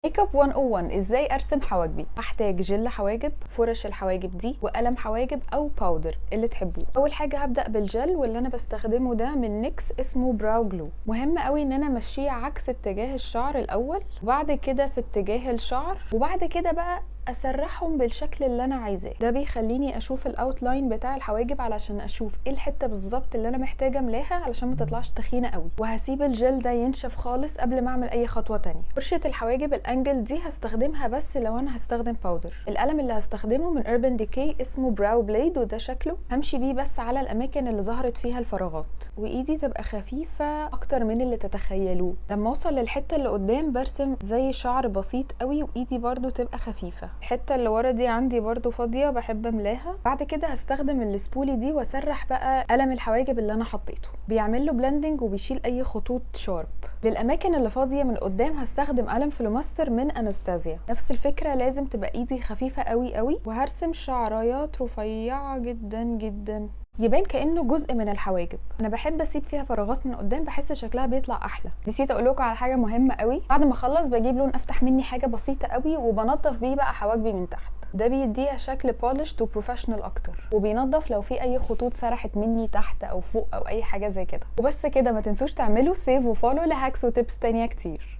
ميك اب 101 ازاي ارسم حواجبي. هحتاج جل حواجب، فرش الحواجب دي، وقلم حواجب او باودر اللي تحبوه. اول حاجه هبدا بالجل، واللي انا بستخدمه ده من نيكس اسمه براو جلو. مهم قوي ان انا امشيه عكس اتجاه الشعر الاول، وبعد كده في اتجاه الشعر، وبعد كده بقى اسرحهم بالشكل اللي انا عايزاه. ده بيخليني اشوف الاوتلاين بتاع الحواجب علشان اشوف ايه الحته بالظبط اللي انا محتاجه املاها علشان ما تطلعش تخينه قوي. وهسيب الجل ده ينشف خالص قبل ما اعمل اي خطوه تانية. فرشه الحواجب الانجل دي هستخدمها بس لو انا هستخدم باودر. القلم اللي هستخدمه من اوربان ديكي اسمه براو بليد، وده شكله همشي بيه بس على الاماكن اللي ظهرت فيها الفراغات، وايدي تبقى خفيفه اكتر من اللي تتخيلوه. لما اوصل للحته اللي قدام برسم زي شعر بسيط قوي، وايدي برضو تبقى خفيفه. الحته اللي ورا دي عندي برضو فاضيه بحب املاها. بعد كده هستخدم السبولي دي واسرح بقى قلم الحواجب اللي انا حطيته، بيعمل له بلندنج وبيشيل اي خطوط شارب. للاماكن اللي فاضيه من قدام هستخدم قلم فلوماستر من انستازيا. نفس الفكره، لازم تبقى ايدي خفيفه قوي قوي، وهرسم شعرايات رفيعه جدا جدا يبان كانه جزء من الحواجب. انا بحب اسيب فيها فراغات من قدام، بحس شكلها بيطلع احلى. نسيت اقول لكم على حاجه مهمه قوي، بعد ما اخلص بجيب لون افتح مني حاجه بسيطه قوي وبنضف بيه بقى حواجبي من تحت. ده بيديها شكل بولشد وبروفيشنال اكتر، وبينضف لو في اي خطوط سرحت مني تحت او فوق او اي حاجه زي كده. وبس كده، ما تنسوش تعملوا سيف وفولو لهاكس وتيبس تانية كتير.